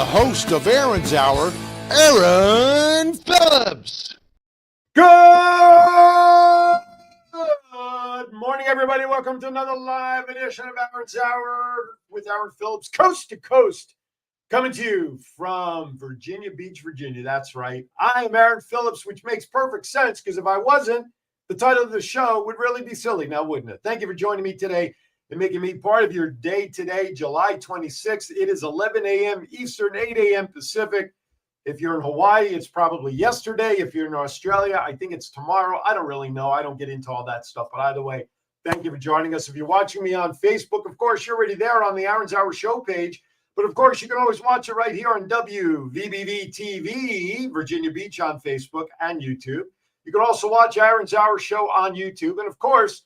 the host of Aaron's Hour, Aaron Phillips. Good morning, everybody. Welcome to another live edition of Aaron's Hour with Aaron Phillips, coast to coast, coming to you from Virginia Beach, Virginia. That's right. I am Aaron Phillips, which makes perfect sense because if I wasn't, the title of the show would really be silly now, wouldn't it? Thank you for joining me today and making me part of your day today, July 26th. It is 11 a.m. Eastern, 8 a.m. Pacific. If you're in Hawaii, it's probably yesterday. If you're in Australia, I think it's tomorrow. I don't really know. I don't get into all that stuff. But either way, thank you for joining us. If you're watching me on Facebook, of course, you're already there on the Aaron's Hour show page. But of course, you can always watch it right here on WVBV TV, Virginia Beach on Facebook and YouTube. You can also watch Aaron's Hour show on YouTube. And of course,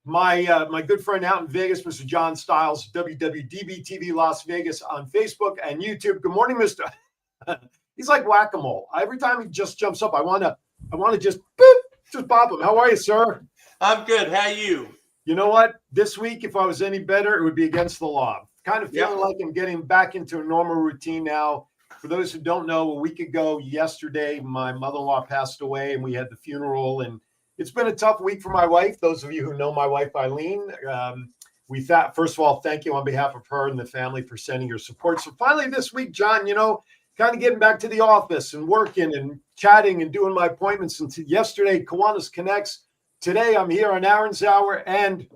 my good friend out in Vegas, Mr. John Styles, WWDB TV Las Vegas on Facebook and YouTube. Good morning, Mr. He's like whack-a-mole. Every time he just jumps up, I want to just pop him. How are you, sir? I'm good. How are you? You know what? This week, if I was any better, it would be against the law. Kind of feeling like I'm getting back into a normal routine now. For those who don't know, a week ago yesterday, my mother-in-law passed away, and we had the funeral. And it's been a tough week for my wife. Those of you who know my wife, Eileen, we thought, first of all, thank you on behalf of her and the family for sending your support. So finally this week, John, kind of getting back to the office and working and chatting and doing my appointments. And yesterday, Kiwanis Connects. Today, I'm here on Aaron's Hour, and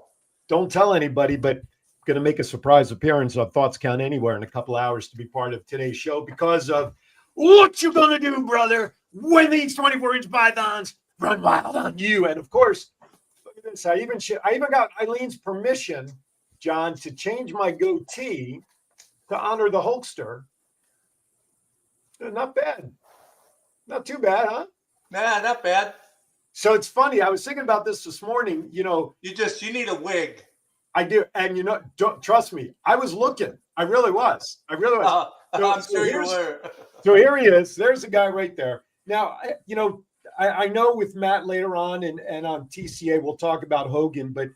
don't tell anybody, but I'm going to make a surprise appearance on Thoughts Count Anywhere in a couple hours to be part of today's show because of what you going to do, brother, when these 24-inch pythons run wild on you. And of course, look at this. I even got Eileen's permission, John, to change my goatee to honor the Hulkster. Not bad. Not too bad, huh? Nah, not bad. So it's funny. I was thinking about this morning. You need a wig. I do. And don't trust me. I was looking. I really was. I'm sure you were. So here he is. There's the guy right there. Now, I know with Matt later on and on TCA, we'll talk about Hogan, but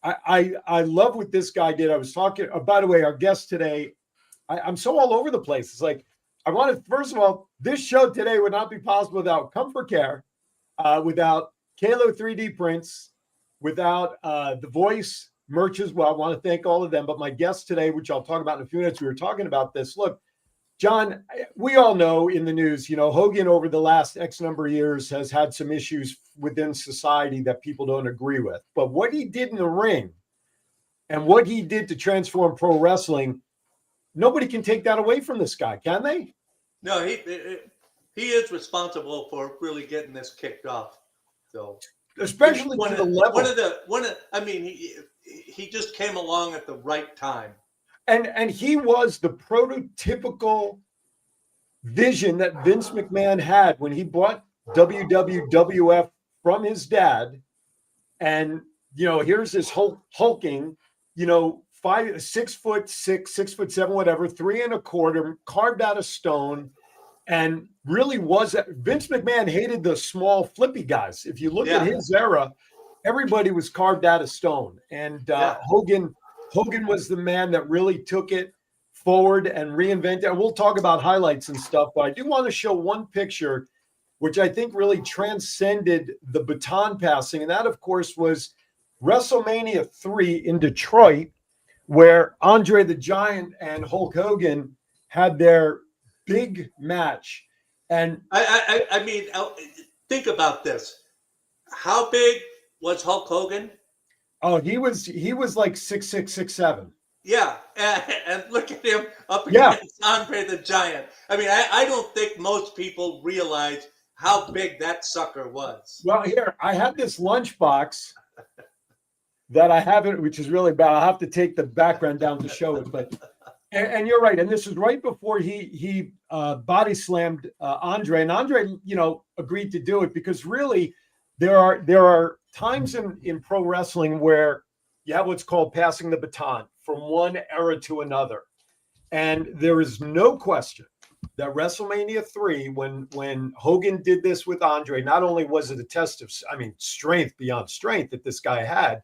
I love what this guy did. I was talking, by the way, our guest today, I'm so all over the place. It's like, first of all, this show today would not be possible without Comfort Care, without Kalo 3D prints, without The Voice merch as well. I want to thank all of them. But my guest today, which I'll talk about in a few minutes, we were talking about this. Look, John, we all know in the news, Hogan over the last X number of years has had some issues within society that people don't agree with. But what he did in the ring and what he did to transform pro wrestling, nobody can take that away from this guy, can they? No, he is responsible for really getting this kicked off. So, especially to the level. He just came along at the right time. And he was the prototypical vision that Vince McMahon had when he bought WWF from his dad. And here's this hulking, 6'6", 6'7", whatever, 3 1/4, carved out of stone, and really was Vince McMahon hated the small flippy guys. If you look at his era, everybody was carved out of stone, and Hogan was the man that really took it forward and reinvented. And we'll talk about highlights and stuff, but I do want to show one picture, which I think really transcended the baton passing, and that, of course, was WrestleMania 3 in Detroit, where Andre the Giant and Hulk Hogan had their big match. And I mean, think about this. How big was Hulk Hogan? Oh, he was like 6'6", 6'7". Yeah, and look at him up against Andre the Giant. I mean, I don't think most people realize how big that sucker was. Well, here, I had this lunchbox that I haven't, which is really bad. I'll have to take the background down to show it. But and you're right. And this is right before he body slammed Andre. And Andre, agreed to do it because really there are times in pro wrestling where you have what's called passing the baton from one era to another. And there is no question that WrestleMania 3, when Hogan did this with Andre, not only was it a test of, strength beyond strength that this guy had,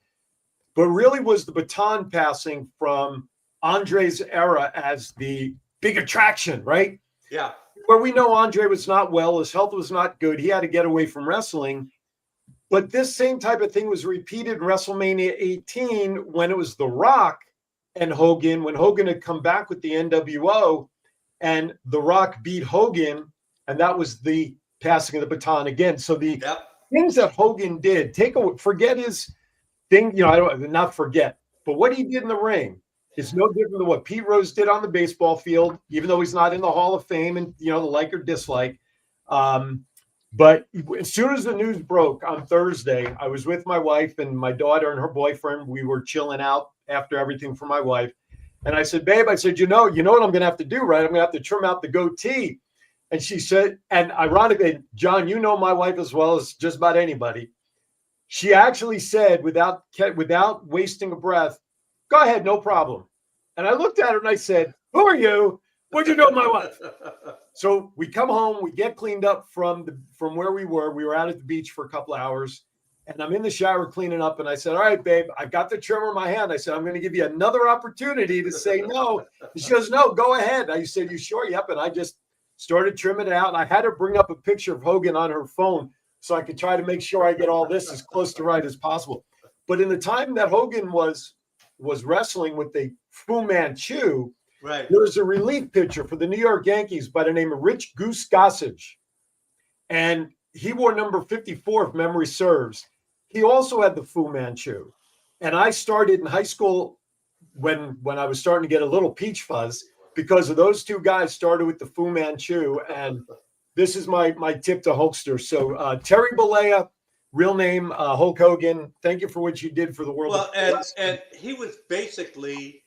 but really was the baton passing from Andre's era as the big attraction, right? Yeah. Where we know Andre was not well, his health was not good. He had to get away from wrestling. But this same type of thing was repeated in WrestleMania 18 when it was The Rock and Hogan, when Hogan had come back with the NWO and The Rock beat Hogan, and that was the passing of the baton again. So the things that Hogan did, forget his thing, I don't not forget, but what he did in the ring is no different than what Pete Rose did on the baseball field, even though he's not in the Hall of Fame and the like or dislike. But as soon as the news broke on Thursday, I was with my wife and my daughter and her boyfriend. We were chilling out after everything for my wife. And I said, babe, you know what I'm going to have to do, right? I'm going to have to trim out the goatee. And she said, and ironically, John, you know my wife as well as just about anybody. She actually said, without wasting a breath, go ahead, no problem. And I looked at her and I said, who are you? What'd you know my wife? So we come home, we get cleaned up from where we were. We were out at the beach for a couple of hours, and I'm in the shower cleaning up. And I said, all right, babe, I've got the trimmer in my hand. I said, I'm going to give you another opportunity to say no. And she goes, no, go ahead. I said, you sure? Yep. And I just started trimming it out. And I had her bring up a picture of Hogan on her phone so I could try to make sure I get all this as close to right as possible. But in the time that Hogan was wrestling with the Fu Manchu, right, there was a relief pitcher for the New York Yankees by the name of Rich Goose Gossage. And he wore number 54, if memory serves. He also had the Fu Manchu. And I started in high school when I was starting to get a little peach fuzz because of those two guys started with the Fu Manchu. And this is my tip to Hulkster. So Terry Bollea, real name Hulk Hogan, thank you for what you did for the world. Well, and he was basically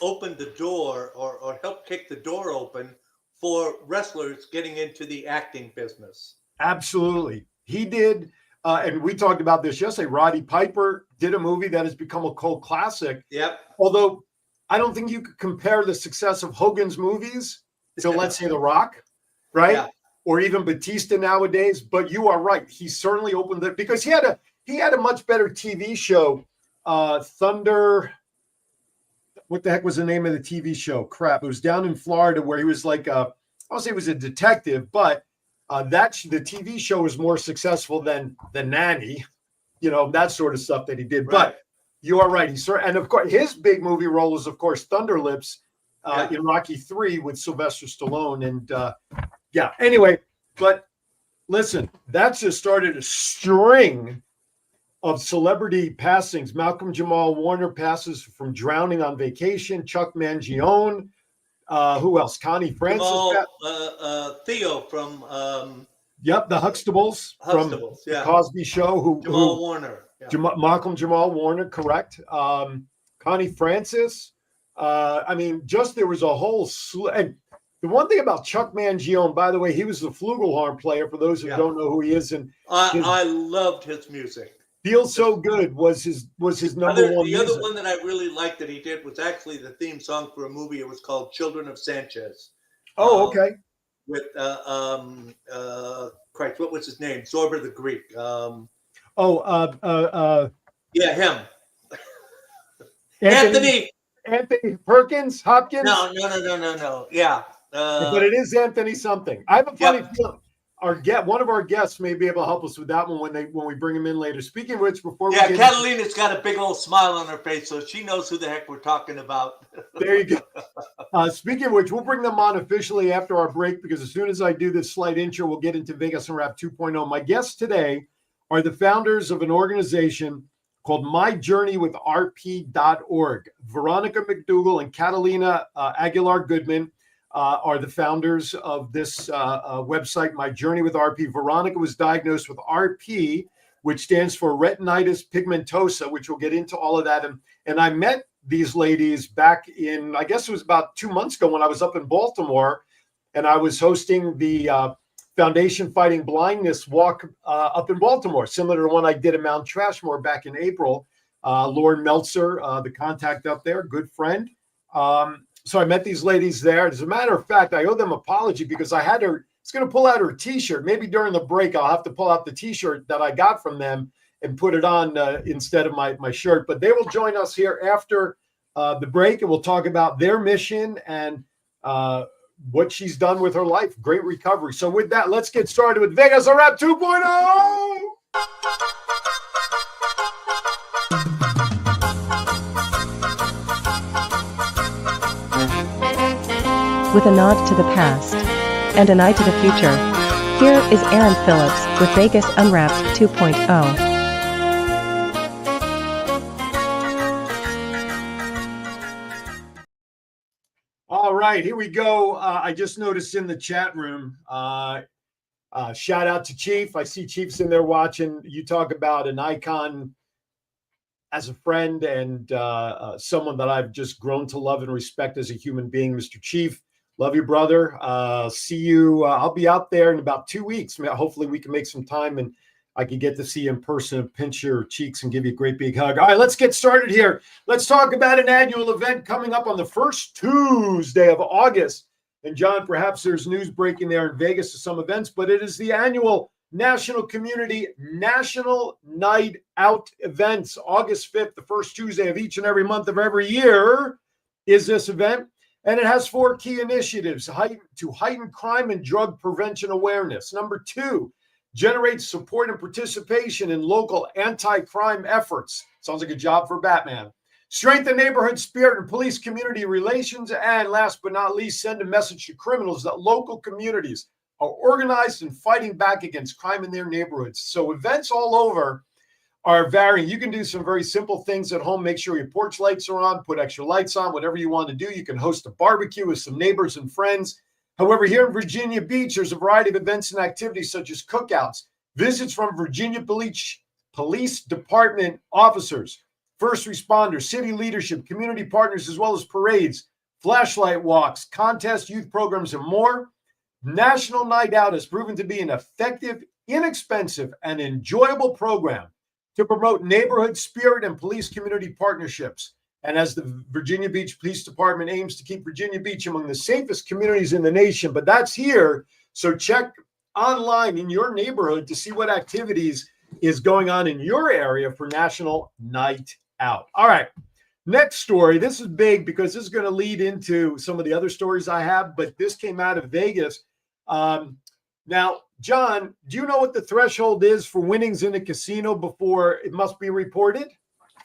opened the door or helped kick the door open for wrestlers getting into the acting business. Absolutely. He did. And we talked about this yesterday. Roddy Piper did a movie that has become a cult classic. Yep. Although I don't think you could compare the success of Hogan's movies to, let's say, The Rock, right? Yeah. Or even Batista nowadays. But you are right. He certainly opened it because he had a much better TV show. Thunder. What the heck was the name of the TV show? Crap. It was down in Florida where he was like, I don't say he was a detective, but the TV show was more successful than The Nanny, that sort of stuff that he did. Right. But you are right. And of course, his big movie role was, of course, Thunder Lips in Rocky III with Sylvester Stallone. And anyway, but listen, that just started a string of celebrity passings. Malcolm Jamal Warner passes from drowning on vacation. Chuck Mangione. Who else? Connie Francis. Theo from the Huxtables from the Cosby Show. Jamal Warner. Yeah. Malcolm Jamal Warner, correct. Connie Francis. There was a whole slew. And the one thing about Chuck Mangione, by the way, he was the flugelhorn player, for those who don't know who he is. And I loved his music. Feels So Good was his number one. The other one that I really liked that he did was actually the theme song for a movie. It was called Children of Sanchez. Oh, okay. With Christ, what was his name? Zorba the Greek. Him. Anthony Perkins, Hopkins. No. Yeah. But it is Anthony something. I have a funny feeling. One of our guests may be able to help us with that one when we bring him in later. Speaking of which, Catalina's got a big old smile on her face, so she knows who the heck we're talking about. There you go. Speaking of which, we'll bring them on officially after our break because as soon as I do this slight intro, we'll get into Vegas Unwrapped 2.0. My guests today are the founders of an organization called MyJourneyWithRP.org. Veronica McDougall and Catalina Aguilar Goodman are the founders of this website, My Journey with RP. Veronica was diagnosed with RP, which stands for retinitis pigmentosa, which we'll get into all of that. And I met these ladies back in, I guess it was about 2 months ago when I was up in Baltimore, and I was hosting the Foundation Fighting Blindness walk up in Baltimore, similar to the one I did at Mount Trashmore back in April. Lauren Meltzer, the contact up there, good friend. So I met these ladies there. As a matter of fact, I owe them an apology because I had her, it's going to pull out her T-shirt. Maybe during the break, I'll have to pull out the T-shirt that I got from them and put it on instead of my shirt. But they will join us here after the break, and we'll talk about their mission and what she's done with her life. Great recovery. So with that, let's get started with Vegas Unwrapped 2.0. With a nod to the past and an eye to the future, here is Aaron Phillips with Vegas Unwrapped 2.0. All right, here we go. I just noticed in the chat room, shout out to Chief. I see Chief's in there watching. You talk about an icon as a friend and someone that I've just grown to love and respect as a human being, Mr. Chief. Love you, brother. See you. I'll be out there in about 2 weeks. Hopefully we can make some time and I can get to see you in person and pinch your cheeks and give you a great big hug. All right, let's get started here. Let's talk about an annual event coming up on the first Tuesday of August. And John, perhaps there's news breaking there in Vegas to some events, but it is the annual National Community National Night Out events. August 5th, the first Tuesday of each and every month of every year is this event. And it has 4 key initiatives to heighten crime and drug prevention awareness. Number 2, generate support and participation in local anti-crime efforts. Sounds like a job for Batman. Strengthen neighborhood spirit and police community relations. And last but not least, send a message to criminals that local communities are organized and fighting back against crime in their neighborhoods. So events all over are varying. You can do some very simple things at home. Make sure your porch lights are on, put extra lights on, whatever you want to do. You can host a barbecue with some neighbors and friends. However, here in Virginia Beach, there's a variety of events and activities such as cookouts, visits from Virginia Police Department officers, first responders, city leadership, community partners, as well as parades, flashlight walks, contests, youth programs, and more. National Night Out has proven to be an effective, inexpensive, and enjoyable program to promote neighborhood spirit and police community partnerships. And as the Virginia Beach Police Department aims to keep Virginia Beach among the safest communities in the nation, but that's here. So check online in your neighborhood to see what activities is going on in your area for National Night Out. All right, next story. This is big because this is going to lead into some of the other stories I have, but this came out of Vegas. Now, John, do you know what the threshold is for winnings in a casino before it must be reported?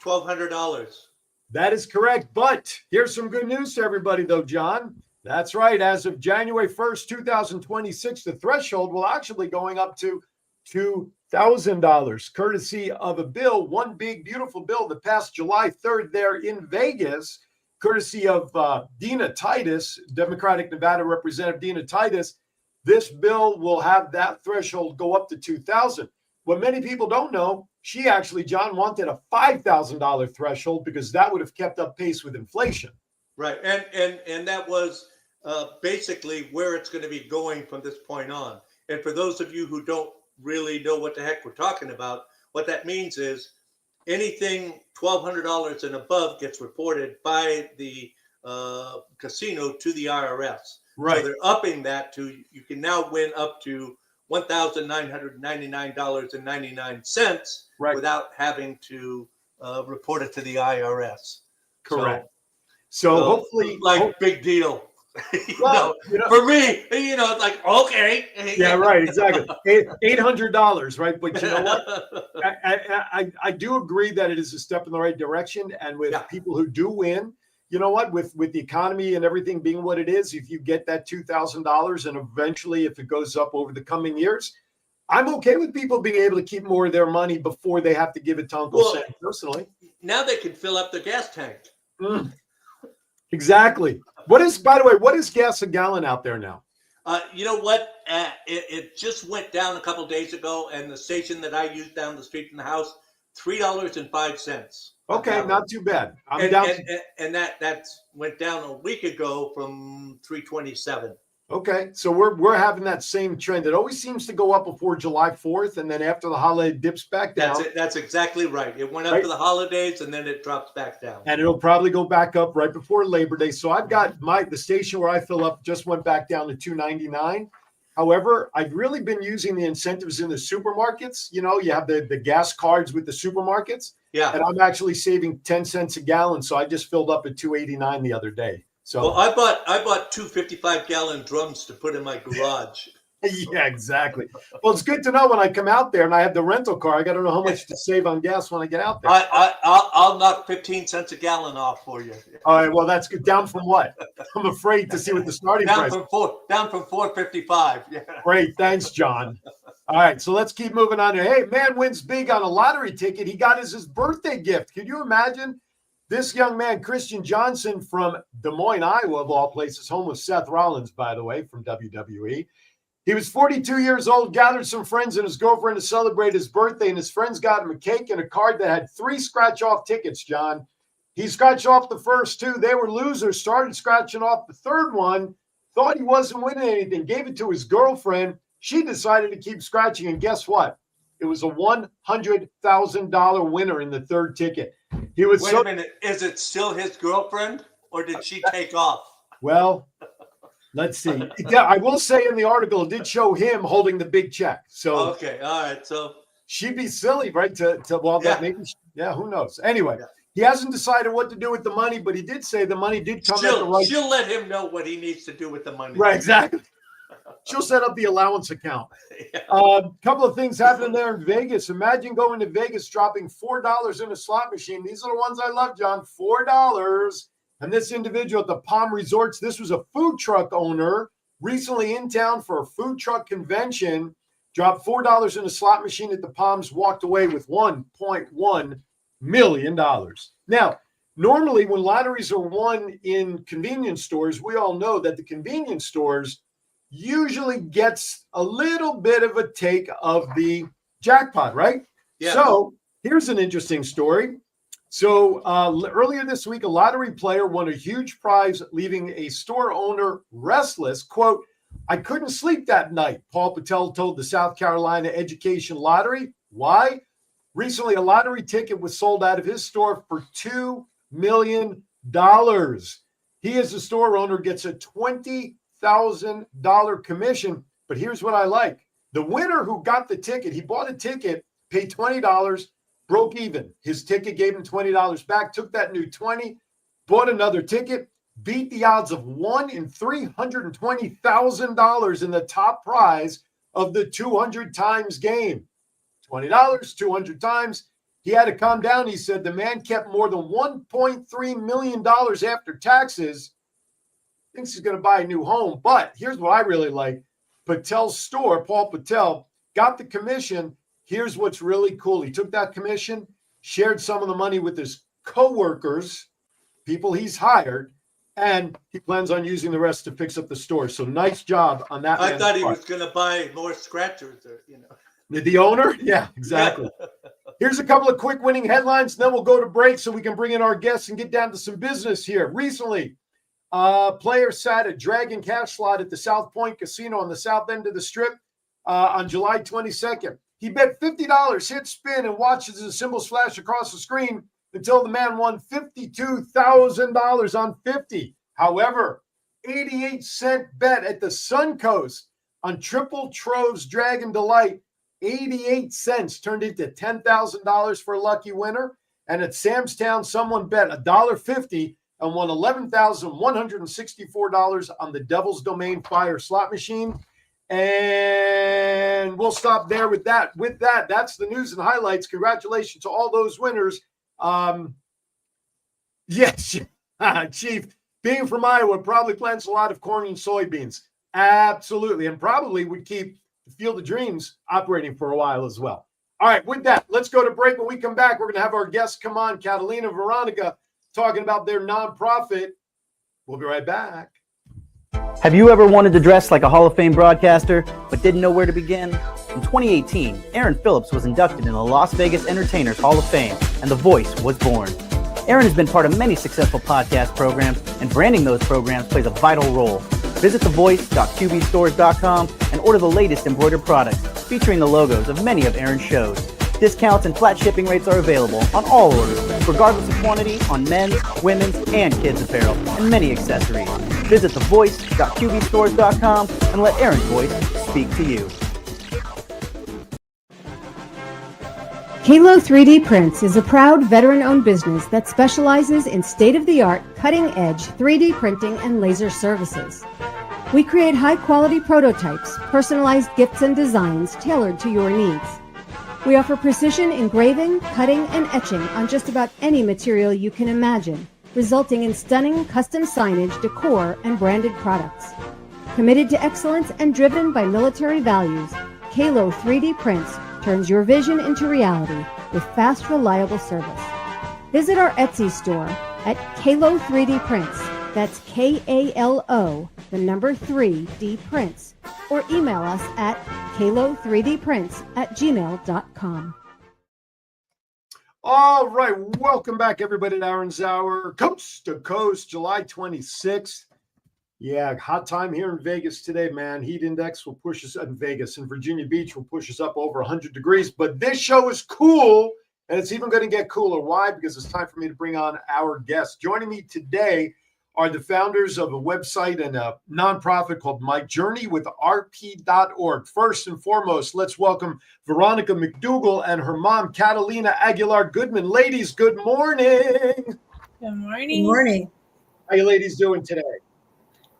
$1,200. That is correct. But here's some good news to everybody, though, John. That's right. As of January 1st, 2026, the threshold will actually going up to $2,000, courtesy of a bill, one big, beautiful bill that passed July 3rd there in Vegas, courtesy of Dina Titus, Democratic Nevada Representative Dina Titus. This bill will have that threshold go up to $2,000. What many people don't know, she actually, John, wanted a $5,000 threshold because that would have kept up pace with inflation. Right, and that was basically where it's going to be going from this point on. And for those of you who don't really know what the heck we're talking about, what that means is anything $1,200 and above gets reported by the casino to the IRS. Right. So they're upping that to, you can now win up to $1,999.99 right, without having to report it to the IRS. Correct. So hopefully, big deal. Well, for me, it's like, okay. Yeah, right, exactly. $800, right? But you know what? I do agree that it is a step in the right direction. And with people who do win, you know what? With the economy and everything being what it is, if you get that $2,000 and eventually if it goes up over the coming years, I'm okay with people being able to keep more of their money before they have to give it to Uncle Sam personally. Now they can fill up their gas tank. Exactly. By the way, what is gas a gallon out there now? You know what? It just went down a couple of days ago, and the station that I use down the street from the house, $3.05. Okay, not too bad. And that went down a week ago from $3.27. Okay, so we're having that same trend. It always seems to go up before July 4th, and then after the holiday dips back down. That's it. That's exactly right. It went up for the holidays, and then it drops back down. And it'll probably go back up right before Labor Day. So I've got the station where I fill up just went back down to $2.99. However, I've really been using the incentives in the supermarkets. You know, you have the gas cards with the supermarkets. Yeah. And I'm actually saving 10 cents a gallon. So I just filled up at $2.89 the other day. So Well, I bought two 55-gallon drums to put in my garage. yeah, exactly. Well, it's good to know when I come out there and I have the rental car. I got to know how much to save on gas when I get out there. I'll knock 15 cents a gallon off for you. All right. Well, that's good. Down from what? I'm afraid to see what the starting price. Down from $4.55. Yeah. Great. Thanks, John. All right. So let's keep moving on here. Hey, man wins big on a lottery ticket. He got his birthday gift. Could you imagine? This young man, Christian Johnson from Des Moines, Iowa, of all places, home of Seth Rollins, by the way, from WWE. He was 42 years old, gathered some friends and his girlfriend to celebrate his birthday, and his friends got him a cake and a card that had 3 scratch-off tickets, John. He scratched off the first 2. They were losers, started scratching off the third one, thought he wasn't winning anything, gave it to his girlfriend. She decided to keep scratching, and guess what? It was a $100,000 winner in the third ticket. He was Wait a minute. Is it still his girlfriend, or did she take off? Well, let's see. Yeah, I will say in the article, it did show him holding the big check. So Okay, all right. So she'd be silly, right? That maybe, who knows? Anyway, Yeah. he hasn't decided what to do with the money, but he did say the money did come at the right. she'll let him know what he needs to do with the money. Right, exactly. She'll set up the allowance account. Yeah. Couple of things happening there in Vegas. Imagine going to Vegas, dropping $4 in a slot machine. These are the ones I love, John. $4. And this individual at the Palm Resorts, this was a food truck owner recently in town for a food truck convention, dropped $4 in a slot machine at the Palms, walked away with $1.1 million. Now, normally when lotteries are won in convenience stores, we all know that the convenience stores usually gets a little bit of a take of the jackpot, right? Yeah. So here's an interesting story. So earlier this week, a lottery player won a huge prize, leaving a store owner restless. Quote, "I couldn't sleep that night," Paul Patel told the South Carolina Education Lottery. Why? Recently, a lottery ticket was sold out of his store for $2 million. He, as a store owner, gets a $20,000 commission. But here's what I like. The winner who got the ticket, he bought a ticket, paid $20, broke even. His ticket gave him $20 back, took that new $20, bought another ticket, beat the odds of 1 in $320,000 in the top prize of the 200 times game. $20, 200 times. He had to calm down. He said the man kept more than $1.3 million after taxes. Thinks he's going to buy a new home. But here's what I really like. Patel's store, Paul Patel, got the commission. Here's what's really cool. He took that commission, shared some of the money with his co-workers, people he's hired, and he plans on using the rest to fix up the store. So nice job on that. I thought he was going to buy more scratchers, The owner? Yeah, exactly. Here's a couple of quick winning headlines, and then we'll go to break so we can bring in our guests and get down to some business here. Recently, a player sat a Dragon cash slot at the South Point Casino on the south end of the Strip on July 22nd. He bet $50, hit spin, and watches the symbols flash across the screen until the man won $52,000 on 50. However, 88-cent bet at the Suncoast on Triple Trove's Dragon Delight, 88 cents turned into $10,000 for a lucky winner. And at Sam's Town, someone bet $1.50 and won $11,164 on the Devil's Domain Fire slot machine. And we'll stop there with that. With that, that's the news and highlights. Congratulations to all those winners. Yes, Chief, being from Iowa, probably plants a lot of corn and soybeans. Absolutely. And probably would keep the Field of Dreams operating for a while as well. All right, with that, let's go to break. When we come back, we're going to have our guests come on, Catalina Veronica, talking about their nonprofit. We'll be right back. Have you ever wanted to dress like a Hall of Fame broadcaster, but didn't know where to begin? In 2018, Aaron Phillips was inducted in the Las Vegas Entertainers Hall of Fame, and The Voice was born. Aaron has been part of many successful podcast programs, and branding those programs plays a vital role. Visit thevoice.qbstores.com and order the latest embroidered products featuring the logos of many of Aaron's shows. Discounts and flat shipping rates are available on all orders, regardless of quantity, on men's, women's, and kids' apparel, and many accessories. Visit thevoice.qbstores.com and let Aaron's voice speak to you. Kalo 3D Prints is a proud veteran-owned business that specializes in state-of-the-art, cutting-edge 3D printing and laser services. We create high-quality prototypes, personalized gifts and designs tailored to your needs. We offer precision engraving, cutting, and etching on just about any material you can imagine, resulting in stunning custom signage, decor, and branded products. Committed to excellence and driven by military values, Kalo 3D Prints turns your vision into reality with fast, reliable service. Visit our Etsy store at Kalo 3D Prints. That's Kalo, the number 3D Prints, or email us at kalo3dprints@gmail.com. All right, welcome back, everybody, to Aaron's Hour, Coast to Coast, July 26th. Yeah, hot time here in Vegas today, man. Heat index will push us in Vegas, and Virginia Beach will push us up over 100 degrees. But this show is cool, and it's even going to get cooler. Why? Because it's time for me to bring on our guests. Joining me today are the founders of a website and a nonprofit called My Journey with RP.org. First and foremost, let's welcome Veronica McDougall and her mom, Catalina Aguilar Goodman. Ladies, good morning. Good morning. Good morning. How you ladies doing today?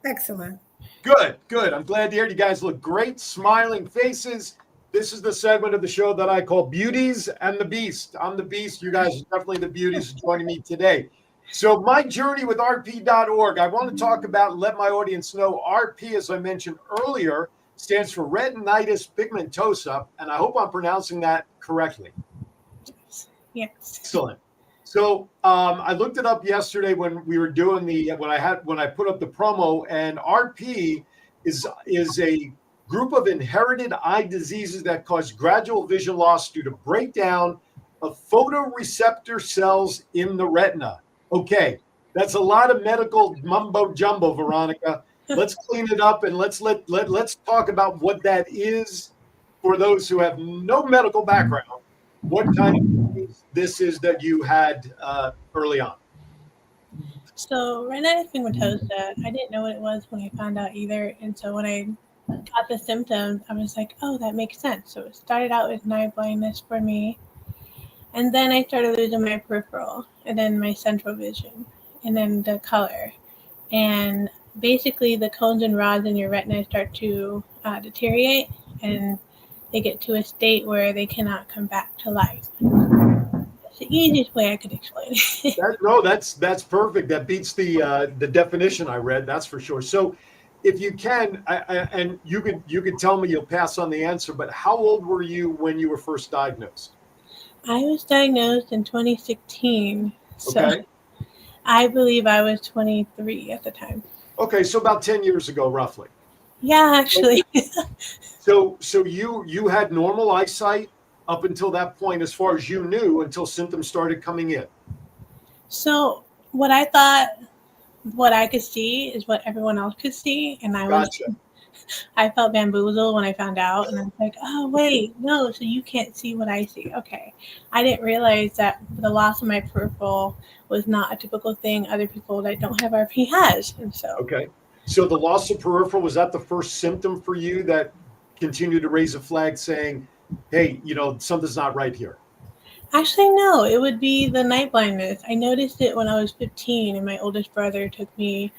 Excellent. Good, good. I'm glad to hear you guys look great, smiling faces. This is the segment of the show that I call Beauties and the Beast. I'm the Beast. You guys are definitely the beauties joining me today. So My Journey with RP.org. I want to talk about and let my audience know RP, as I mentioned earlier, stands for retinitis pigmentosa, and I hope I'm pronouncing that correctly. Yes. Excellent. So I looked it up yesterday when we were doing when I put up the promo, and RP is a group of inherited eye diseases that cause gradual vision loss due to breakdown of photoreceptor cells in the retina. Okay, that's a lot of medical mumbo jumbo, Veronica. Let's clean it up and let's talk about what that is for those who have no medical background. What kind of disease this is that you had early on? So retinitis pigmentosa, I didn't know what it was when I found out either. And so when I got the symptoms, I was like, oh, that makes sense. So it started out with night blindness for me. And then I started losing my peripheral and then my central vision and then the color. And basically the cones and rods in your retina start to deteriorate, and they get to a state where they cannot come back to life. That's the easiest way I could explain it. That's perfect. That beats the definition I read. That's for sure. So, if you can, and you could tell me, you'll pass on the answer. But how old were you when you were first diagnosed? I was diagnosed in 2016. So Okay. I believe I was 23 at the time. Okay, so about 10 years ago, roughly. Yeah, actually. So you had normal eyesight up until that point, as far as you knew, until symptoms started coming in. So what I thought, what I could see is what everyone else could see, and I felt bamboozled when I found out, and I was like, oh wait, no, so you can't see what I see. Okay. I didn't realize that the loss of my peripheral was not a typical thing other people that don't have RP has. And so Okay. So the loss of peripheral, was that the first symptom for you that continued to raise a flag saying, hey, something's not right here? actually, no, it would be the night blindness. I noticed it when I was 15, and my oldest brother took me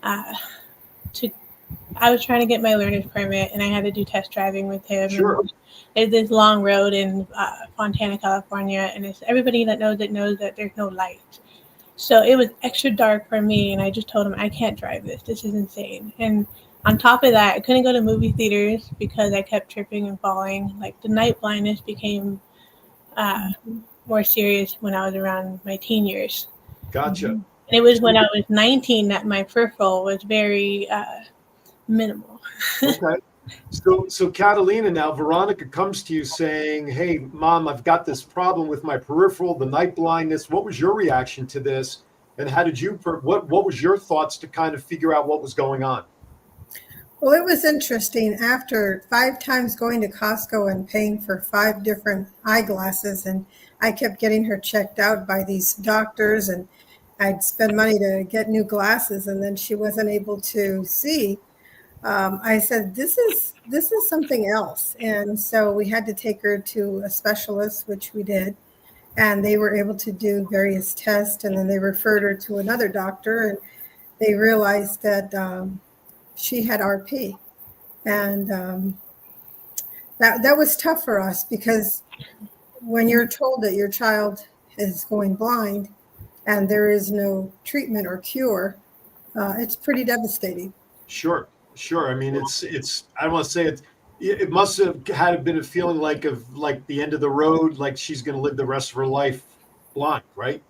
I was trying to get my learner's permit, and I had to do test driving with him. Sure. There's this long road in Fontana, California, and everybody that knows it knows that there's no light. So it was extra dark for me, and I just told him, I can't drive this. This is insane. And on top of that, I couldn't go to movie theaters because I kept tripping and falling. Like, the night blindness became more serious when I was around my teen years. Gotcha. And it was when I was 19 that my peripheral was very minimal. Okay. So Catalina, now Veronica comes to you saying, hey, Mom, I've got this problem with my peripheral, the night blindness. What was your reaction to this? And how did what was your thoughts to kind of figure out what was going on? Well, it was interesting. After 5 times going to Costco and paying for 5 different eyeglasses, and I kept getting her checked out by these doctors, and I'd spend money to get new glasses, and then she wasn't able to see. I said, this is something else. And so we had to take her to a specialist, which we did. And they were able to do various tests. And then they referred her to another doctor. And they realized that she had RP. And that was tough for us, because when you're told that your child is going blind and there is no treatment or cure, it's pretty devastating. Sure. I mean, it's. I don't want to say it. It must have had been a feeling like the end of the road, like she's going to live the rest of her life blind, right?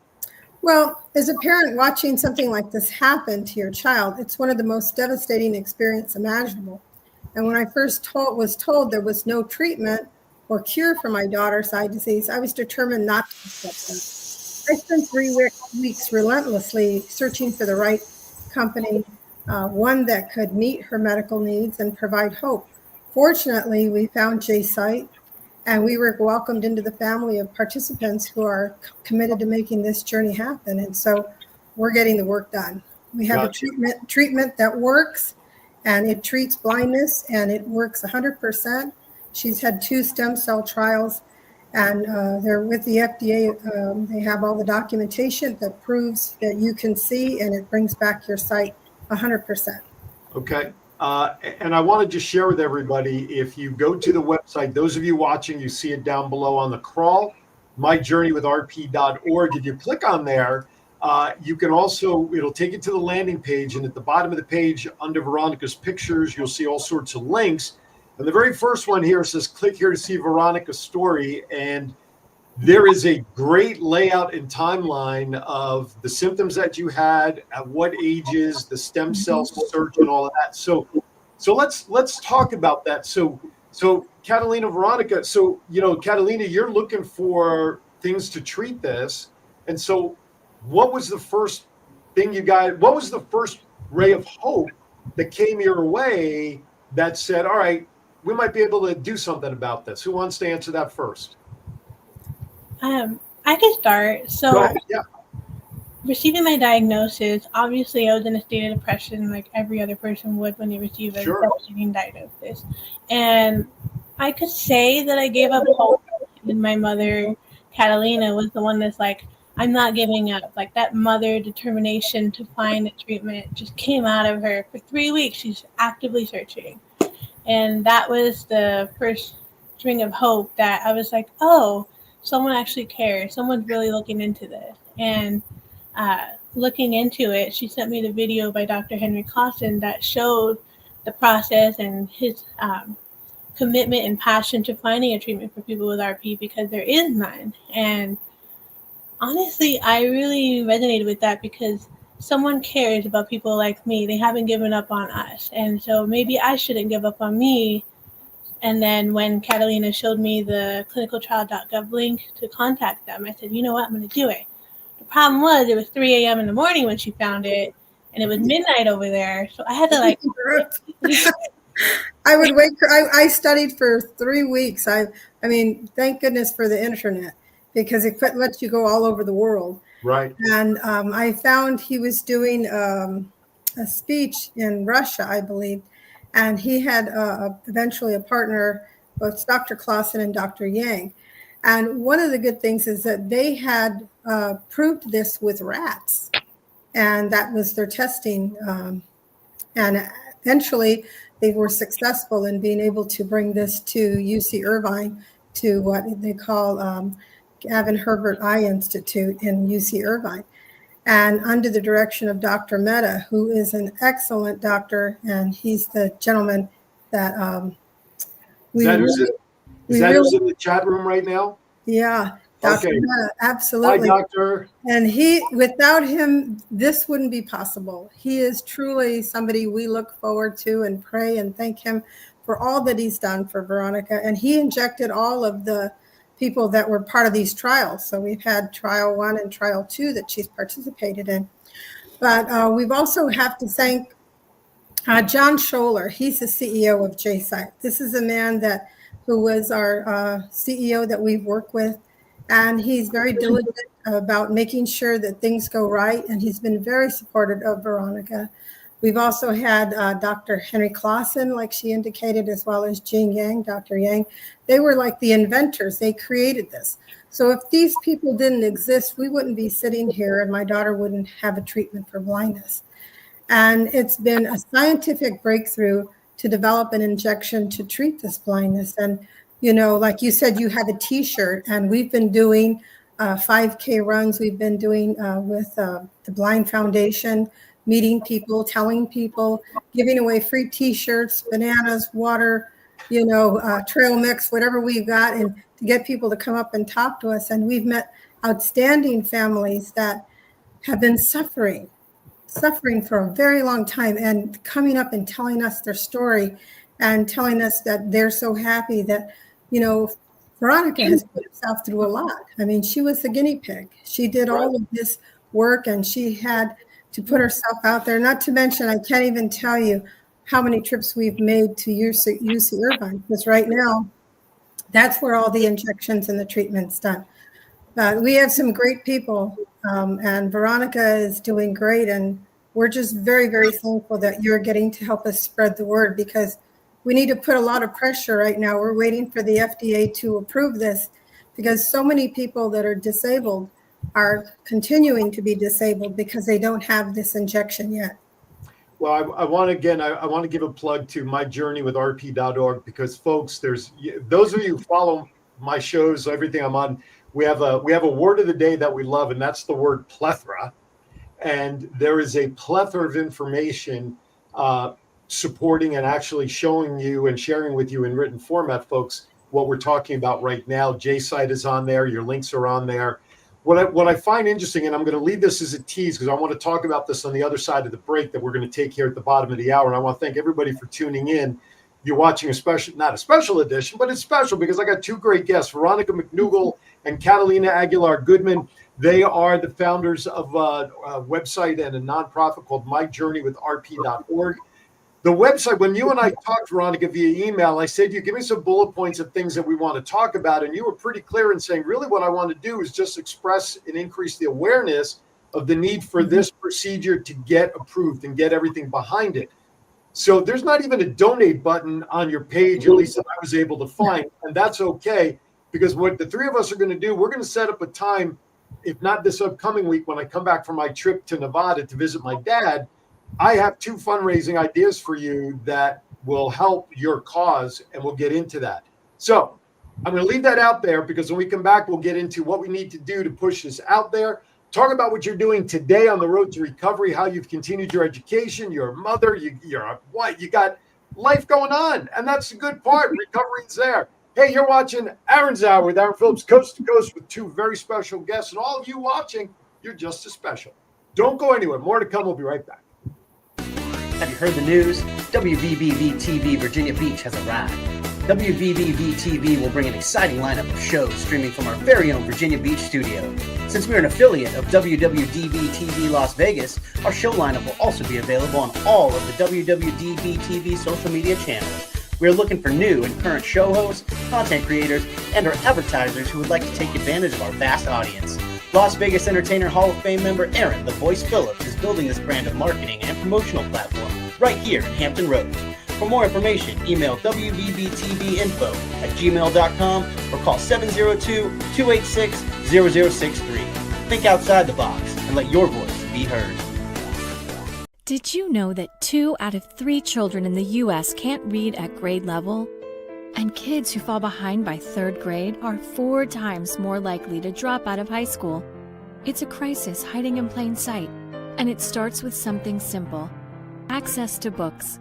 Well, as a parent watching something like this happen to your child, it's one of the most devastating experiences imaginable. And when I first was told there was no treatment or cure for my daughter's eye disease, I was determined not to accept that. I spent 3 weeks relentlessly searching for the right company, one that could meet her medical needs and provide hope. Fortunately, we found J-Site, and we were welcomed into the family of participants who are committed to making this journey happen. And so we're getting the work done. We have a treatment that works, and it treats blindness, and it works 100%. She's had 2 stem cell trials, and they're with the FDA. They have all the documentation that proves that you can see, and it brings back your sight 100%. Okay. And I want to just share with everybody, if you go to the website, those of you watching, you see it down below on the crawl, myjourneywithrp.org. If you click on there, you can also, it'll take you to the landing page. And at the bottom of the page, under Veronica's pictures, you'll see all sorts of links. And the very first one here says, click here to see Veronica's story. And there is a great layout and timeline of the symptoms that you had, at what ages, the stem cell search, and all of that. So let's talk about that. So Catalina, Veronica, Catalina, you're looking for things to treat this. And so what was the first thing you got? What was the first ray of hope that came your way that said, all right, we might be able to do something about this? Who wants to answer that first? I can start. So, yeah. Receiving my diagnosis, obviously I was in a state of depression like every other person would when they receive a devastating diagnosis. And I could say that I gave up hope, and my mother, Catalina, was the one that's like, I'm not giving up. Like, that mother determination to find a treatment just came out of her. For 3 weeks, she's actively searching. And that was the first string of hope that I was like, oh, someone actually cares. Someone's really looking into this. And looking into it, she sent me the video by Dr. Henry Clausen that showed the process and his commitment and passion to finding a treatment for people with RP, because there is none. And honestly, I really resonated with that, because someone cares about people like me. They haven't given up on us. And so maybe I shouldn't give up on me. And then when Catalina showed me the clinicaltrial.gov link to contact them, I said, you know what, I'm going to do it. The problem was it was 3 a.m. in the morning when she found it, and it was midnight over there. So I had to I would wait. I studied for 3 weeks. I mean, thank goodness for the internet, because it lets you go all over the world. Right. And I found he was doing a speech in Russia, I believe. And he had eventually a partner, both Dr. Clausen and Dr. Yang. And one of the good things is that they had proved this with rats. And that was their testing. And eventually they were successful in being able to bring this to UC Irvine, to what they call Gavin Herbert Eye Institute in UC Irvine. And under the direction of Dr. Mehta, who is an excellent doctor, and he's the gentleman that who's in the chat room right now? Yeah, Dr. Okay. Mehta, absolutely. Hi, doctor. And without him, this wouldn't be possible. He is truly somebody we look forward to and pray and thank him for all that he's done for Veronica. And he injected all of the people that were part of these trials. So we've had trial 1 and trial 2 that she's participated in. But we've also have to thank John Scholler. He's the CEO of J-Site. This is a man who was our CEO that we've worked with. And he's very diligent about making sure that things go right. And he's been very supportive of Veronica. We've also had Dr. Henry Clausen, like she indicated, as well as Jing Yang, Dr. Yang. They were like the inventors. They created this. So if these people didn't exist, we wouldn't be sitting here and my daughter wouldn't have a treatment for blindness. And it's been a scientific breakthrough to develop an injection to treat this blindness. And, you know, like you said, you have a t-shirt, and we've been doing 5K runs. We've been doing with the Blind Foundation, meeting people, telling people, giving away free t-shirts, bananas, water, you know, trail mix, whatever we've got, and to get people to come up and talk to us. And we've met outstanding families that have been suffering for a very long time, and coming up and telling us their story and telling us that they're so happy that, you know, Veronica has put herself through a lot. I mean, she was the guinea pig. She did all of this work, and she had to put herself out there. Not to mention, I can't even tell you how many trips we've made to UC Irvine, because right now, that's where all the injections and the treatment's done. But we have some great people, and Veronica is doing great, and we're just very, very thankful that you're getting to help us spread the word, because we need to put a lot of pressure right now. We're waiting for the FDA to approve this, because so many people that are disabled are continuing to be disabled because they don't have this injection yet. Well, I want to give a plug to my journey with rp.org, because folks, there's those of you who follow my shows, everything I'm on, we have a word of the day that we love, and that's the word plethora. And there is a plethora of information supporting and actually showing you and sharing with you in written format, folks, what we're talking about right now. JSite is on there. Your links are on there. What I find interesting, and I'm going to leave this as a tease because I want to talk about this on the other side of the break that we're going to take here at the bottom of the hour. And I want to thank everybody for tuning in. You're watching not a special edition, but it's special because I got two great guests, Veronica McNougal and Catalina Aguilar Goodman. They are the founders of a website and a nonprofit called myjourneywithrp.org. The website, when you and I talked, Veronica, via email, I said, you give me some bullet points of things that we want to talk about. And you were pretty clear in saying, really what I want to do is just express and increase the awareness of the need for this procedure to get approved and get everything behind it. So there's not even a donate button on your page, at least that I was able to find. And that's okay, because what the three of us are going to do, we're going to set up a time, if not this upcoming week, when I come back from my trip to Nevada to visit my dad. I have two fundraising ideas for you that will help your cause, and we'll get into that. So I'm going to leave that out there, because when we come back, we'll get into what we need to do to push this out there. Talk about what you're doing today on the road to recovery, how you've continued your education, you're a mother, you're a wife, you got life going on. And that's the good part. Recovery's there. Hey, you're watching Aaron's Hour with Aaron Phillips, coast to coast, with two very special guests. And all of you watching, you're just as special. Don't go anywhere. More to come. We'll be right back. Have you heard the news? WVBV-TV Virginia Beach has arrived. WVBV-TV will bring an exciting lineup of shows streaming from our very own Virginia Beach studio. Since we're an affiliate of WWDB-TV Las Vegas, our show lineup will also be available on all of the WWDB-TV social media channels. We are looking for new and current show hosts, content creators, and our advertisers who would like to take advantage of our vast audience. Las Vegas Entertainer Hall of Fame member Aaron "The Voice" Phillips is building this brand of marketing and promotional platform right here in Hampton Roads. For more information, email wvbtvinfo@gmail.com or call 702-286-0063. Think outside the box and let your voice be heard. Did you know that 2 out of 3 children in the U.S. can't read at grade level? And kids who fall behind by 3rd grade are 4 times more likely to drop out of high school. It's a crisis hiding in plain sight, and it starts with something simple: access to books.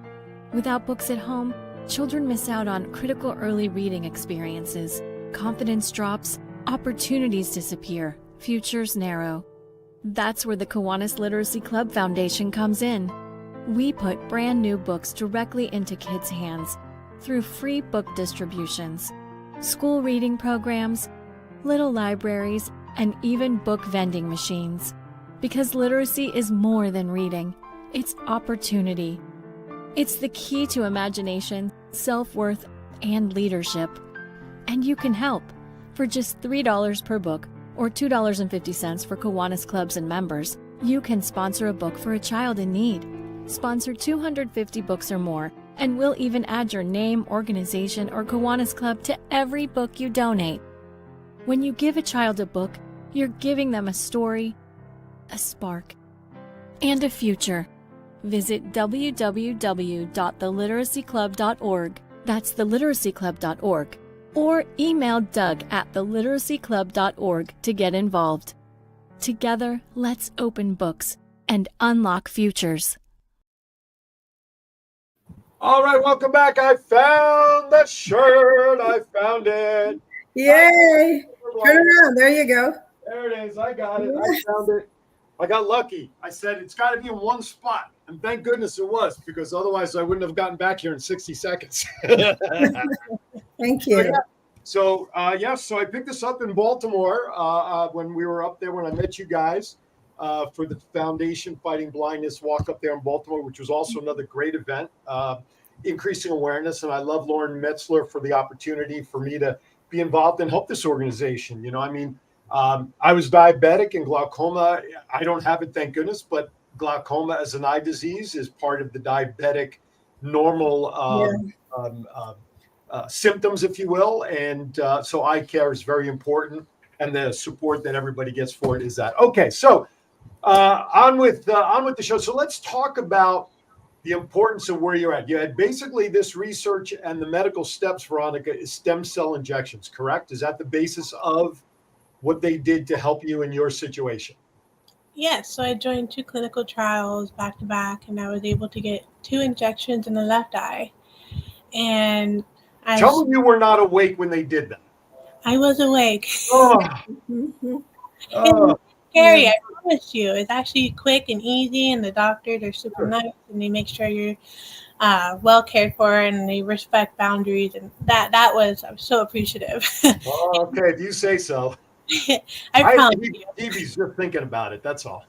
Without books at home, children miss out on critical early reading experiences. Confidence drops, opportunities disappear, futures narrow. That's where the Kiwanis Literacy Club Foundation comes in. We put brand new books directly into kids' hands through free book distributions, school reading programs, little libraries, and even book vending machines. Because literacy is more than reading, it's opportunity. It's the key to imagination, self-worth, and leadership. And you can help. For just $3 per book, or $2.50 for Kiwanis clubs and members, you can sponsor a book for a child in need. Sponsor 250 books or more, and we'll even add your name, organization, or Kiwanis Club to every book you donate. When you give a child a book, you're giving them a story, a spark, and a future. Visit www.theliteracyclub.org. That's theliteracyclub.org. Or email Doug at theliteracyclub.org to get involved. Together, let's open books and unlock futures. All right, welcome back. I found the shirt. I found it. Yay. Turn around. There you go. There it is. I got it. I found it. I got lucky. I said it's got to be in one spot. And thank goodness it was, because otherwise I wouldn't have gotten back here in 60 seconds. Thank you. So I picked this up in Baltimore when we were up there, when I met you guys for the Foundation Fighting Blindness walk up there in Baltimore, which was also another great event, increasing awareness. And I love Lauren Metzler for the opportunity for me to be involved and help this organization. You know, I mean, I was diabetic, and glaucoma, I don't have it, thank goodness, but glaucoma as an eye disease is part of the diabetic normal symptoms, if you will. And so eye care is very important, and the support that everybody gets for it is that. Okay, so on with the show. So let's talk about the importance of where you're at. You had basically this research and the medical steps, Veronica, is stem cell injections, correct? Is that the basis of what they did to help you in your situation? Yes, so I joined 2 clinical trials back to back, and I was able to get 2 injections in the left eye. And tell me you were not awake when they did that. I was awake. Oh. It's scary, I promise you. It's actually quick and easy, and the doctors are super nice, and they make sure you're well cared for, and they respect boundaries, and I was so appreciative. Okay, if you say so. I promise you. Evie's just thinking about it, that's all.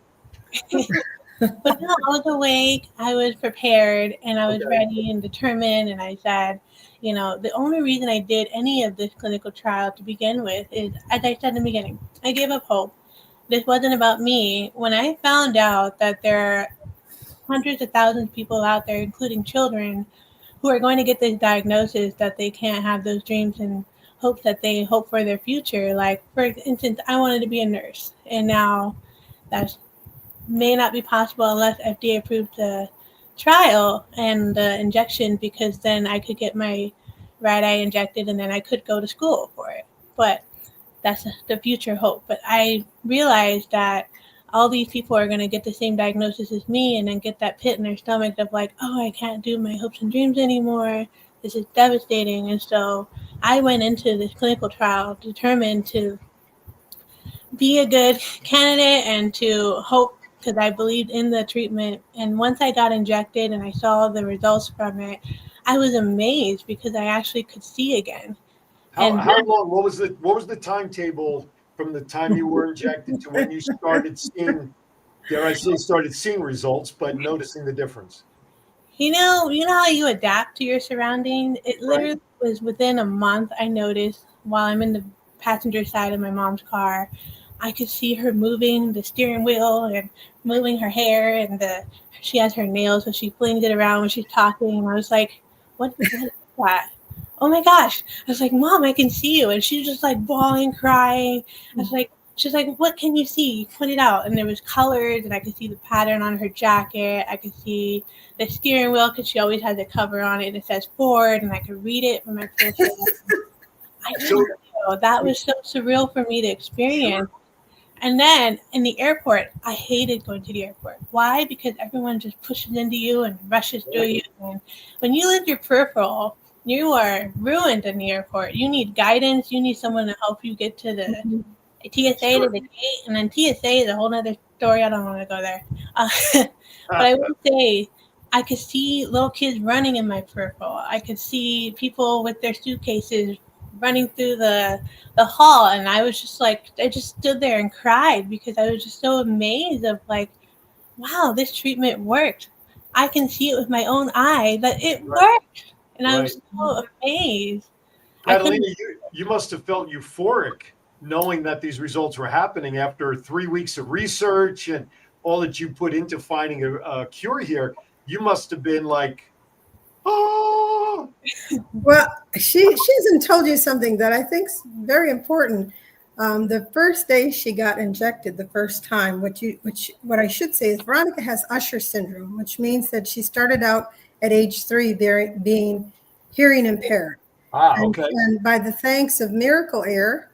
But no, I was awake, I was prepared, and I was ready and determined, and I said, you know, the only reason I did any of this clinical trial to begin with is, as I said in the beginning, I gave up hope. This wasn't about me. When I found out that there are hundreds of thousands of people out there, including children, who are going to get this diagnosis that they can't have those dreams and hopes that they hope for their future. Like, for instance, I wanted to be a nurse, and now that may not be possible unless FDA approved the trial and the injection, because then I could get my right eye injected and then I could go to school for it. But that's the future hope. But I realized that all these people are going to get the same diagnosis as me, and then get that pit in their stomach of like, oh, I can't do my hopes and dreams anymore. This is devastating. And so I went into this clinical trial determined to be a good candidate and to hope, because I believed in the treatment. And once I got injected and I saw the results from it, I was amazed, because I actually could see again. How long? What was the timetable from the time you were injected to when you started seeing, dare I say, started seeing results, but noticing the difference? You know how you adapt to your surroundings? It literally was within a month. I noticed while I'm in the passenger side of my mom's car, I could see her moving the steering wheel and moving her hair, and she has her nails, so she flings it around when she's talking. And I was like, what is that? Oh my gosh. I was like, Mom, I can see you. And she was just like bawling, crying. I was like, she's like, what can you see? Point it out. And there was colors, and I could see the pattern on her jacket. I could see the steering wheel, because she always has a cover on it, and it says Ford, and I could read it from my peripheral. That was so surreal for me to experience. And then in the airport, I hated going to the airport. Why? Because everyone just pushes into you and rushes through you. And when you lose your peripheral, you are ruined in the airport. You need guidance. You need someone to help you get to the TSA to the gate. And then TSA is a whole other story. I don't want to go there. But I would say I could see little kids running in my peripheral. I could see people with their suitcases running through the hall. And I was just like, I just stood there and cried, because I was just so amazed of like, wow, this treatment worked. I can see it with my own eye that it worked. And I was so amazed. Catalina, you must have felt euphoric knowing that these results were happening after 3 weeks of research and all that you put into finding a cure here. you must have been like, oh. Well, she hasn't told you something that I think's very important. The first day she got injected the first time, what I should say is Veronica has Usher syndrome, which means that she started out at age 3 being hearing impaired. Okay. And by the thanks of Miracle Air,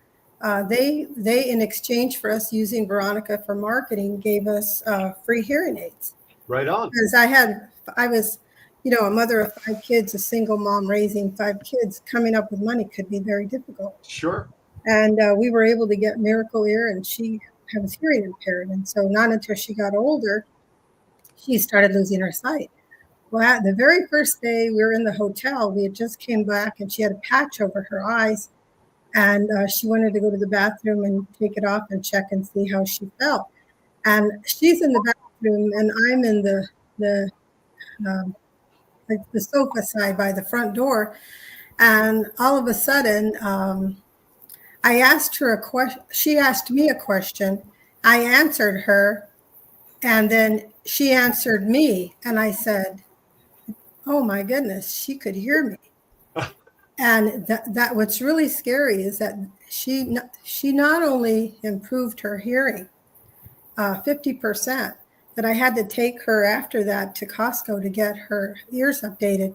they in exchange for us using Veronica for marketing gave us free hearing aids. Right on. Because I was, a mother of 5 kids, a single mom raising 5 kids. Coming up with money could be very difficult. Sure. And we were able to get Miracle Ear, and she was hearing impaired. And so not until she got older, she started losing her sight. Well, the very first day we were in the hotel, we had just came back, and she had a patch over her eyes. And she wanted to go to the bathroom and take it off and check and see how she felt. And she's in the bathroom, and I'm in the sofa side by the front door. And all of a sudden, I asked her a question. She asked me a question. I answered her, and then she answered me. And I said, "Oh my goodness, she could hear me." And that what's really scary is that she not only improved her hearing 50%, that I had to take her after that to Costco to get her ears updated.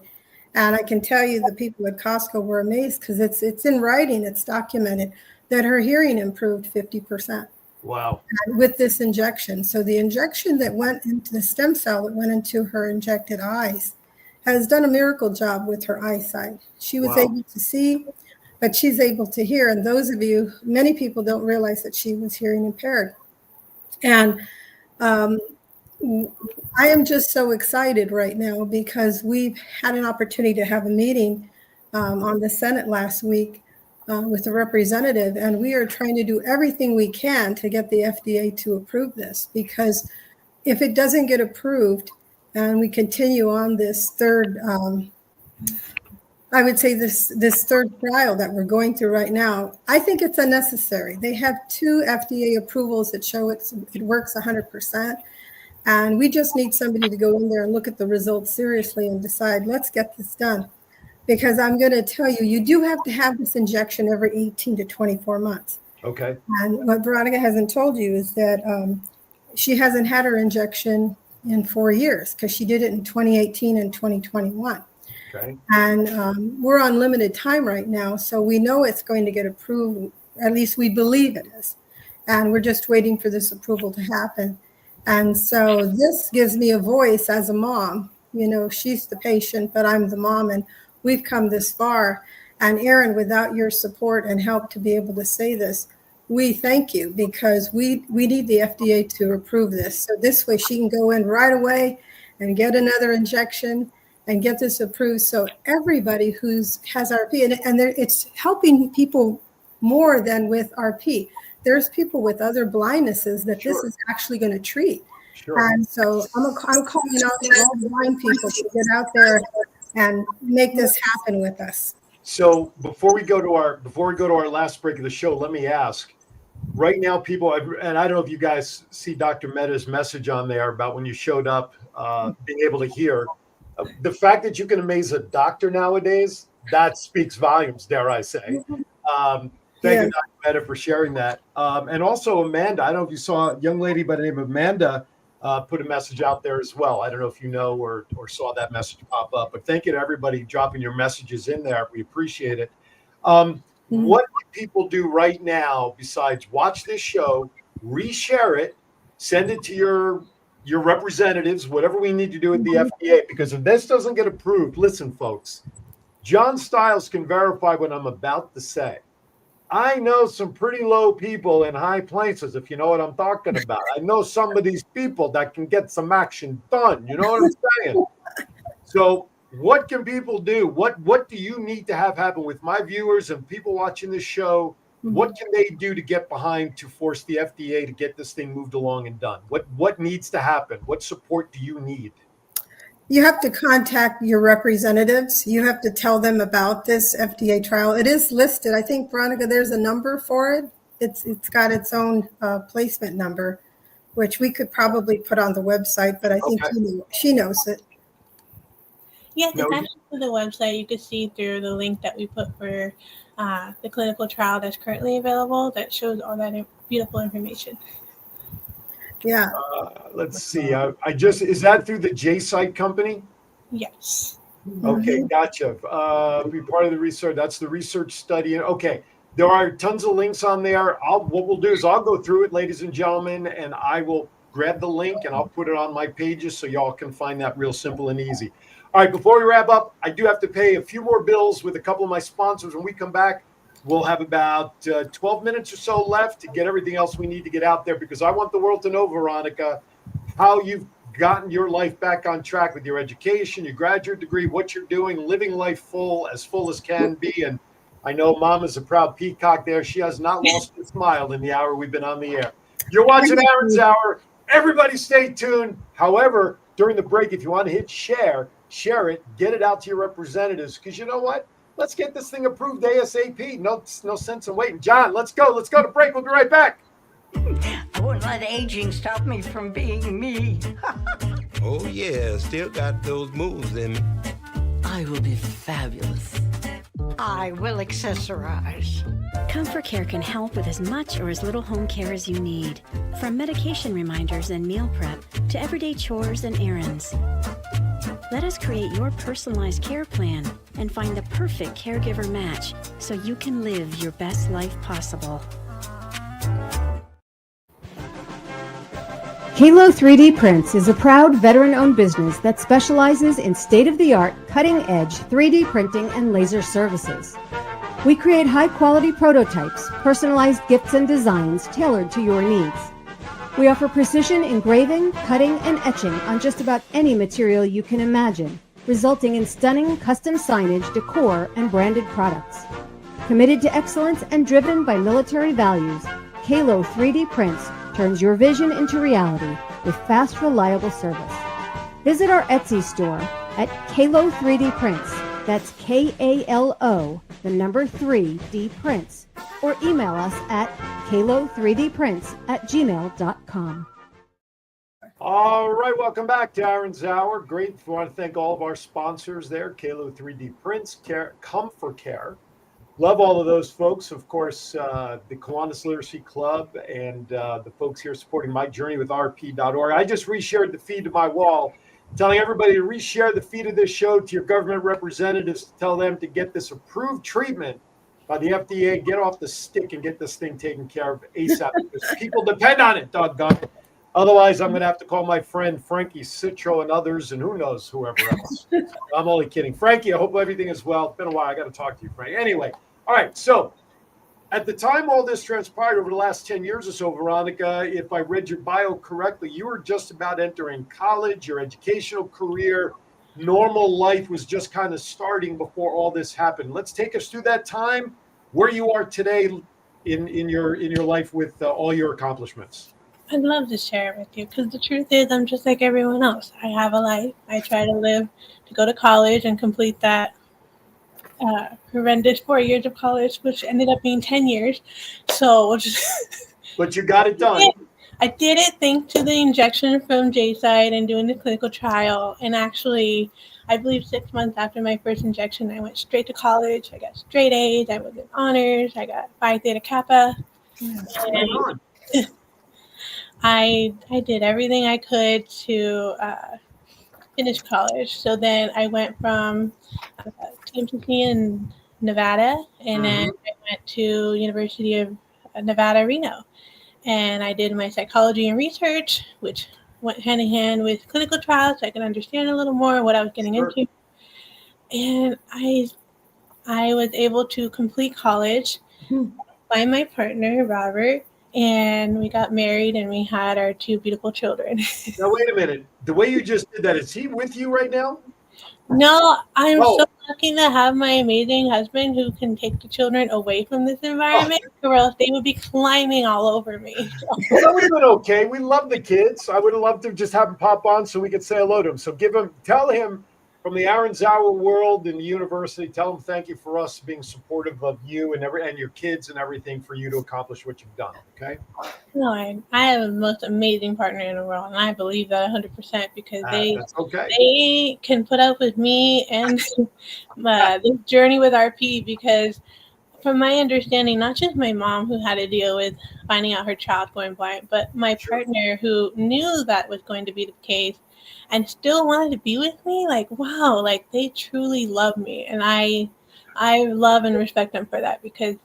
And I can tell you the people at Costco were amazed because it's in writing, it's documented that her hearing improved 50%. Wow. With this injection. So the injection that went into the stem cell that went into her injected eyes has done a miracle job with her eyesight. She was able to see, but she's able to hear. And those of you, many people don't realize that she was hearing impaired. And I am just so excited right now because we've had an opportunity to have a meeting on the Senate last week with a representative, and we are trying to do everything we can to get the FDA to approve this, because if it doesn't get approved and we continue on this third, I would say this third trial that we're going through right now, I think it's unnecessary. They have 2 FDA approvals that show it works 100%. And we just need somebody to go in there and look at the results seriously and decide, let's get this done. Because I'm going to tell you, you do have to have this injection every 18 to 24 months. Okay. And what Veronica hasn't told you is that she hasn't had her injection in 4 years because she did it in 2018 and 2021. Okay. And we're on limited time right now, so we know it's going to get approved. At least we believe it is. And we're just waiting for this approval to happen. And so this gives me a voice as a mom. She's the patient, but I'm the mom, and we've come this far. And Aaron, without your support and help to be able to say this, we thank you, because we need the FDA to approve this. So this way she can go in right away and get another injection and get this approved. So everybody has RP, and it's helping people more than with RP. There's people with other blindnesses that this is actually going to treat. Sure. And so I'm calling out to all the blind people to get out there and make this happen with us. So before we go to our last break of the show, let me ask. Right now, people, and I don't know if you guys see Dr. Mehta's message on there about when you showed up, being able to hear. The fact that you can amaze a doctor nowadays, that speaks volumes, dare I say. Thank you, Dr. Mehta, for sharing that. And also Amanda, I don't know if you saw a young lady by the name of Amanda put a message out there as well. I don't know if you know or saw that message pop up, but thank you to everybody dropping your messages in there. We appreciate it. What can people do right now besides watch this show, reshare it, send it to your representatives, whatever we need to do with the FDA? Because if this doesn't get approved, listen, folks, John Stiles can verify what I'm about to say. I know some pretty low people in high places, if you know what I'm talking about. I know some of these people that can get some action done. You know what I'm saying? So what can people do? What do you need to have happen with my viewers and people watching this show? What can they do to get behind to force the FDA to get this thing moved along and done? What needs to happen? What support do you need? You have to contact your representatives. You have to tell them about this FDA trial. It is listed. I think, Veronica, there's a number for it. It's got its own placement number, which we could probably put on the website, but I think she knows it. Yes, No, it's actually through the website. You can see through the link that we put for the clinical trial that's currently available that shows all that beautiful information. Yeah. let's see. Is that through the J-Site company? Yes. Okay, Mhm. gotcha. Be part of the research. That's the research study. Okay, there are tons of links on there. What we'll do is I'll go through it, ladies and gentlemen, and I will grab the link and I'll put it on my pages so y'all can find that real simple and easy. All right, before we wrap up, I do have to pay a few more bills with a couple of my sponsors. When we come back, we'll have about 12 minutes or so left to get everything else we need to get out there, because I want the world to know, Veronica, how you've gotten your life back on track with your education, your graduate degree, what you're doing, living life full as can be. And I know Mom is a proud peacock there. She has not lost a smile in the hour we've been on the air. You're watching Aaron's Hour. Everybody stay tuned. However, during the break, if you want to hit share it, get it out to your representatives, because you know what? Let's get this thing approved ASAP. No sense in waiting. John, let's go. Let's go to break. We'll be right back. I won't let aging stop me from being me. Oh, yeah, still got those moves in me. I will be fabulous. I will accessorize. Comfort Care can help with as much or as little home care as you need. From medication reminders and meal prep to everyday chores and errands. Let us create your personalized care plan and find the perfect caregiver match so you can live your best life possible. Halo 3D Prints is a proud veteran-owned business that specializes in state-of-the-art, cutting-edge 3D printing and laser services. We create high-quality prototypes, personalized gifts and designs tailored to your needs. We offer precision engraving, cutting, and etching on just about any material you can imagine, resulting in stunning custom signage, decor, and branded products. Committed to excellence and driven by military values, Halo 3D Prints turns your vision into reality with fast, reliable service. Visit our Etsy store at Kalo 3D Prints. That's KALO, the number 3D Prints. Or email us at kalo3dprints@gmail.com. All right, welcome back to Aaron's Hour. Great. I want to thank all of our sponsors there, Kalo 3D Prints, Comfort Care. Love all of those folks. Of course, the Kiwanis Literacy Club and the folks here supporting my journey with RP.org. I just reshared the feed to my wall, telling everybody to reshare the feed of this show to your government representatives to tell them to get this approved treatment by the FDA, get off the stick and get this thing taken care of ASAP, because people depend on it, doggone it. Otherwise, I'm going to have to call my friend Frankie Citro and others, and who knows, whoever else. I'm only kidding. Frankie, I hope everything is well. It's been a while. I got to talk to you, Frank. Anyway, all right. So at the time all this transpired over the last 10 years or so, Veronica, if I read your bio correctly, you were just about entering college, your educational career, normal life was just kind of starting before all this happened. Let's take us through that time, where you are today in your life with all your accomplishments. I'd love to share it with you, because the truth is I'm just like everyone else. I have a life. I try to go to college and complete that horrendous 4 years of college, which ended up being 10 years. So, but you got it done. I did it thanks to the injection from J-Site and doing the clinical trial. And actually, I believe 6 months after my first injection, I went straight to college. I got straight A's. I was in honors. I got Phi Theta Kappa. And I did everything I could to finish college. So then I went from TMCC in Nevada, and then I went to University of Nevada, Reno. And I did my psychology and research, which went hand in hand with clinical trials, so I could understand a little more what I was getting into. And I was able to complete college, find my partner, Robert, and we got married and we had our 2 beautiful children. Now, wait a minute. The way you just did that, is he with you right now? No, I'm so lucky to have my amazing husband who can take the children away from this environment, or else they would be climbing all over me. Well, that would have been okay. We love the kids. I would have loved to just have him pop on so we could say hello to him. So tell him from the Aaron Zauer world and the university, tell them thank you for us being supportive of you and your kids and everything for you to accomplish what you've done. Okay. No, I have the most amazing partner in the world, and I believe that 100% because That's okay. they can put up with me and this journey with RP because, from my understanding, not just my mom who had to deal with finding out her child going blind, but my partner who knew that was going to be the case and still wanted to be with me. Like, wow, like they truly love me, and I love and respect them for that because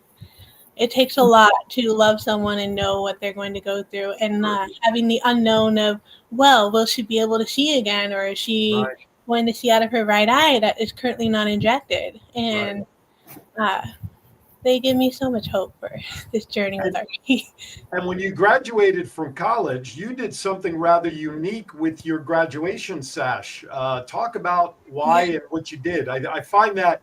it takes a lot to love someone and know what they're going to go through, and not having the unknown of, well, will she be able to see again, or is she going to see out of her right eye that is currently not injected? And they give me so much hope for this journey with RP. And when you graduated from college, you did something rather unique with your graduation sash. Talk about why and what you did. I find that,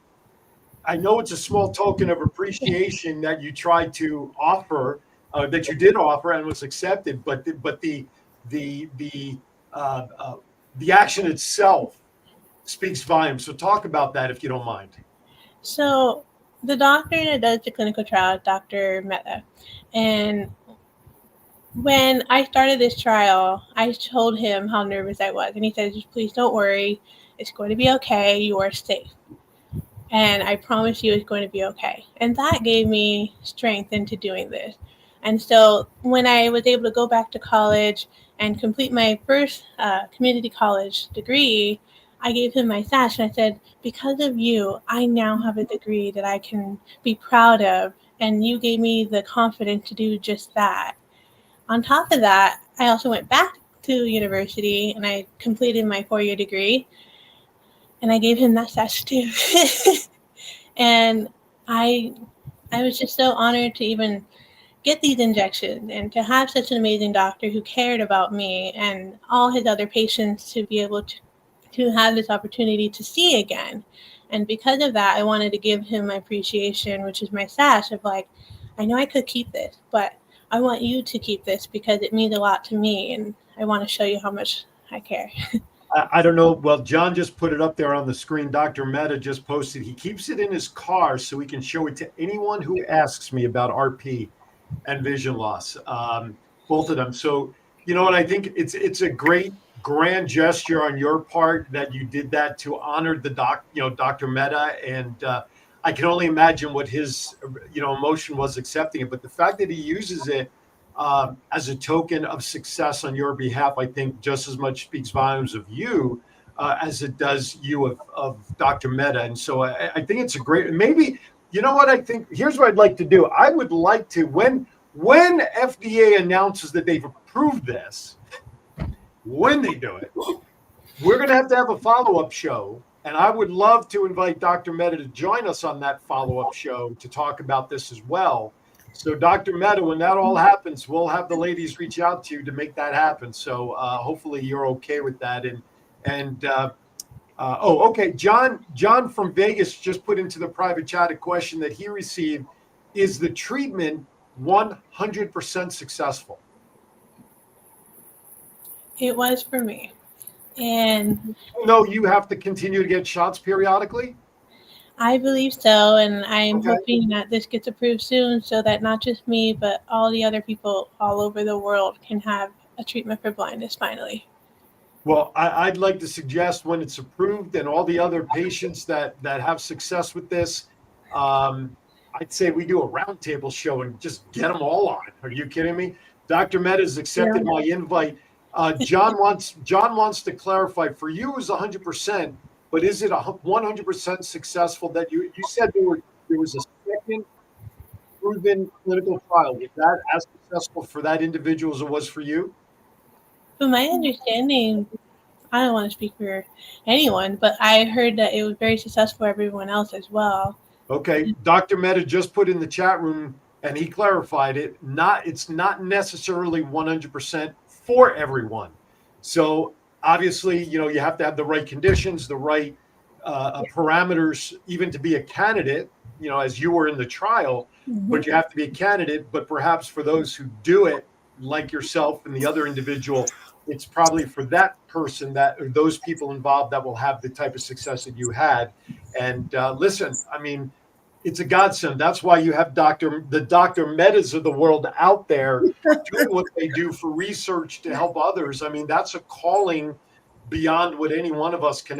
I know it's a small token of appreciation that you tried to offer, that you did offer and was accepted, but the action itself speaks volumes. So talk about that if you don't mind. So the doctor that does the clinical trial, Dr. Mehta, and when I started this trial, I told him how nervous I was, and he said, "Just please don't worry, it's going to be okay. You are safe, and I promise you, it's going to be okay." And that gave me strength into doing this. And so when I was able to go back to college and complete my first community college degree, I gave him my sash and I said, because of you, I now have a degree that I can be proud of. And you gave me the confidence to do just that. On top of that, I also went back to university and I completed my 4-year degree. And I gave him that sash too. And I was just so honored to even get these injections and to have such an amazing doctor who cared about me and all his other patients to be able to have this opportunity to see again. And because of that, I wanted to give him my appreciation, which is my sash of like, I know I could keep this, but I want you to keep this because it means a lot to me. And I want to show you how much I care. I don't know. Well, John just put it up there on the screen. Dr. Mehta just posted. He keeps it in his car so he can show it to anyone who asks me about RP and vision loss, both of them. So, you know what? I think it's a great grand gesture on your part that you did that to honor the Dr. Mehta, and I can only imagine what his emotion was accepting it. But the fact that he uses it as a token of success on your behalf, I think just as much speaks volumes of you as it does you of Dr. Mehta. And so I think it's a great, maybe, you know what I think, here's what I'd like to do. I would like to, when FDA announces that they've approved this, when they do it, we're going to have a follow-up show. And I would love to invite Dr. Mehta to join us on that follow-up show to talk about this as well. So Dr. Mehta, when that all happens, we'll have the ladies reach out to you to make that happen. So hopefully you're okay with that. Okay. John from Vegas just put into the private chat a question that he received. Is the treatment 100% successful? It was for me. And no, you have to continue to get shots periodically? I believe so. And I'm hoping that this gets approved soon so that not just me, but all the other people all over the world can have a treatment for blindness finally. Well, I'd like to suggest when it's approved and all the other patients that have success with this, I'd say we do a roundtable show and just get them all on. Are you kidding me? Dr. Mehta has accepted my invite. John wants to clarify, for you it was 100%, but is it 100% successful that you said there was a second proven clinical trial? Was that as successful for that individual as it was for you? From my understanding, I don't want to speak for anyone, but I heard that it was very successful for everyone else as well. Okay, Dr. Mehta just put in the chat room, and he clarified it. It's not necessarily 100% for everyone. So obviously, you have to have the right conditions, the right parameters, even to be a candidate, as you were in the trial, but you have to be a candidate. But perhaps for those who do it, like yourself and the other individual, it's probably for that person that, or those people involved, that will have the type of success that you had. And listen, I mean, it's a godsend. That's why you have the Dr. Metas of the world out there doing what they do for research to help others. I mean, that's a calling beyond what any one of us can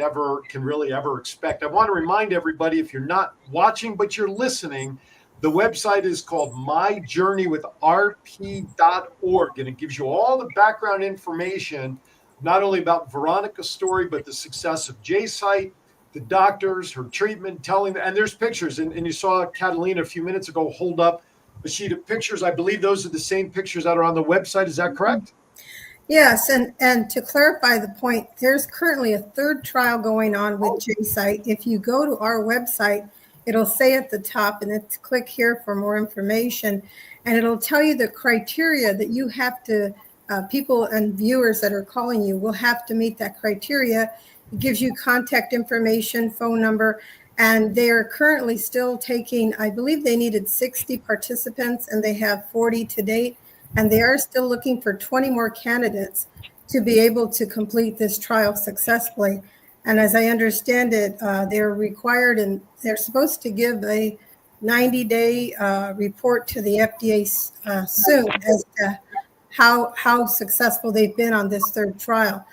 really ever expect. I want to remind everybody, if you're not watching but you're listening, the website is called myjourneywithrp.org, and it gives you all the background information, not only about Veronica's story, but the success of J-Site, the doctors, her treatment, and there's pictures. And you saw Catalina a few minutes ago hold up a sheet of pictures. I believe those are the same pictures that are on the website. Is that correct? Yes, and to clarify the point, there's currently a third trial going on with J-Site. If you go to our website, it'll say at the top, and it's click here for more information, and it'll tell you the criteria that you have to, people and viewers that are calling you will have to meet that criteria. It gives you contact information, phone number, and they are currently still taking, I believe they needed 60 participants, and they have 40 to date, and they are still looking for 20 more candidates to be able to complete this trial successfully. And as I understand it, they're required and they're supposed to give a 90-day report to the FDA soon as to how successful they've been on this third trial.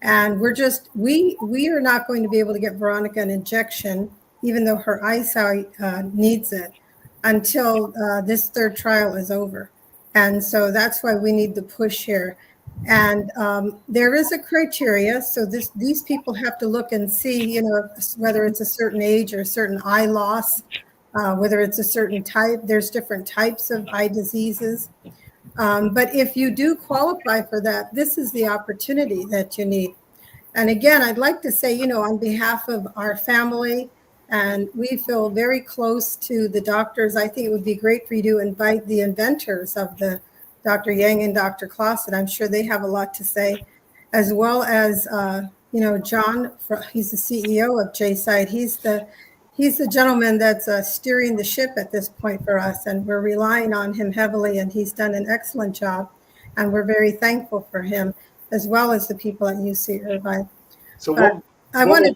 And we are not going to be able to get Veronica an injection, even though her eyesight needs it, until this third trial is over. And so that's why we need the push here. And there is a criteria. So these people have to look and see, whether it's a certain age or a certain eye loss, whether it's a certain type. There's different types of eye diseases. But if you do qualify for that, this is the opportunity that you need. And again, I'd like to say, on behalf of our family, and we feel very close to the doctors, I think it would be great for you to invite the inventors of the Dr. Yang and Dr. Clausen. I'm sure they have a lot to say, as well as, John, he's the CEO of J-Site. He's the gentleman that's steering the ship at this point for us, and we're relying on him heavily, and he's done an excellent job, and we're very thankful for him, as well as the people at UC Irvine. So I want to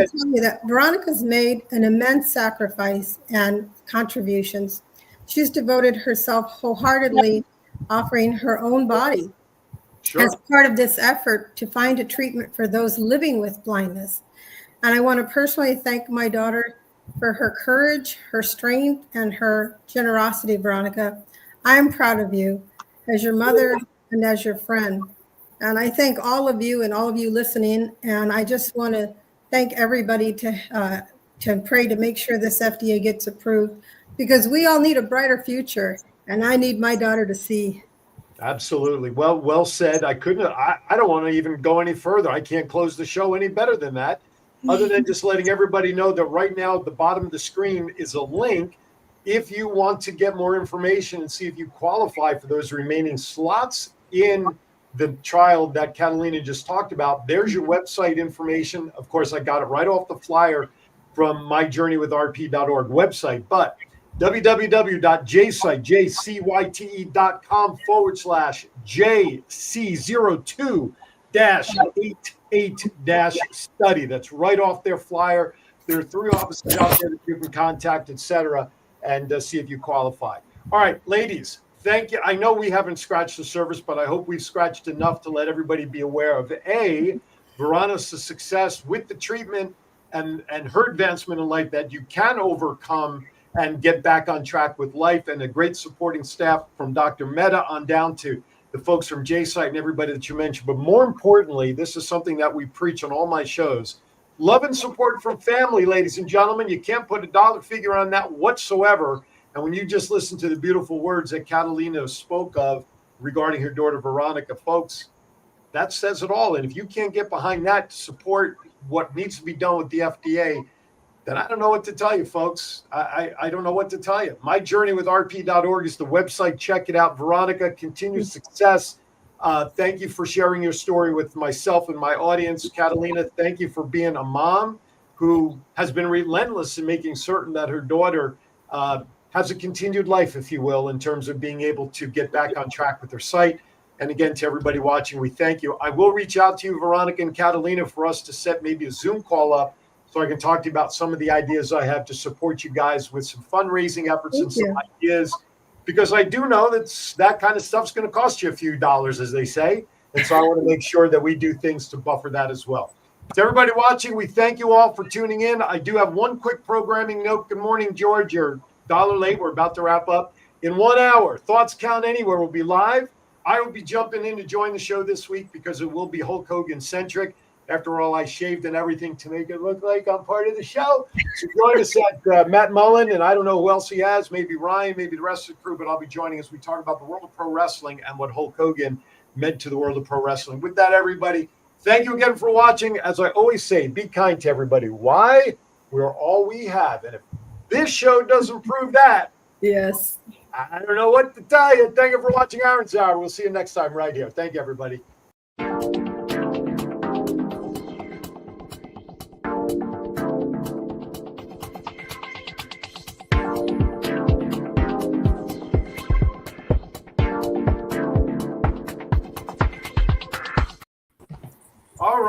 tell you that Veronica's made an immense sacrifice and contributions. She's devoted herself wholeheartedly, offering her own body as part of this effort to find a treatment for those living with blindness. And I want to personally thank my daughter for her courage, her strength, and her generosity, Veronica. I'm proud of you as your mother and as your friend. And I thank all of you and all of you listening. And I just want to thank everybody to pray to make sure this FDA gets approved, because we all need a brighter future, and I need my daughter to see. Absolutely. Well said. I don't want to even go any further. I can't close the show any better than that, other than just letting everybody know that right now at the bottom of the screen is a link. If you want to get more information and see if you qualify for those remaining slots in the trial that Catalina just talked about, there's your website information. Of course, I got it right off the flyer from myjourneywithrp.org website, but www.jcyte.com/JC02-88-study. That's right off their flyer. There are 3 offices out there that you can contact, etc., and see if you qualify. All right, ladies, thank you. I know we haven't scratched the surface, but I hope we've scratched enough to let everybody be aware of Veronica's success with the treatment and her advancement in life, that you can overcome and get back on track with life, and a great supporting staff from Dr. Mehta on down to the folks from J-Site and everybody that you mentioned. But more importantly, this is something that we preach on all my shows. Love and support from family, ladies and gentlemen. You can't put a dollar figure on that whatsoever. And when you just listen to the beautiful words that Catalina spoke of regarding her daughter, Veronica, folks, that says it all. And if you can't get behind that to support what needs to be done with the FDA, then I don't know what to tell you, folks. I don't know what to tell you. MyJourneyWithRP.org is the website. Check it out. Veronica, continued success. Thank you for sharing your story with myself and my audience. Catalina, thank you for being a mom who has been relentless in making certain that her daughter has a continued life, if you will, in terms of being able to get back on track with her sight. And again, to everybody watching, we thank you. I will reach out to you, Veronica and Catalina, for us to set maybe a Zoom call up so I can talk to you about some of the ideas I have to support you guys with some fundraising efforts and some ideas, because I do know that kind of stuff's going to cost you a few dollars, as they say. And so I want to make sure that we do things to buffer that as well. To everybody watching, we thank you all for tuning in. I do have one quick programming note. Good morning, George. You're $1 late. We're about to wrap up. In 1 hour, Thoughts Count Anywhere will be live. I will be jumping in to join the show this week because it will be Hulk Hogan centric. After all, I shaved and everything to make it look like I'm part of the show. So join us at Matt Mullen, and I don't know who else he has, maybe Ryan, maybe the rest of the crew, but I'll be joining as we talk about the world of pro wrestling and what Hulk Hogan meant to the world of pro wrestling. With that, everybody, thank you again for watching. As I always say, be kind to everybody. Why? We're all we have. And if this show doesn't prove that, yes, I don't know what to tell you. Thank you for watching Iron's Hour. We'll see you next time right here. Thank you, everybody. All right.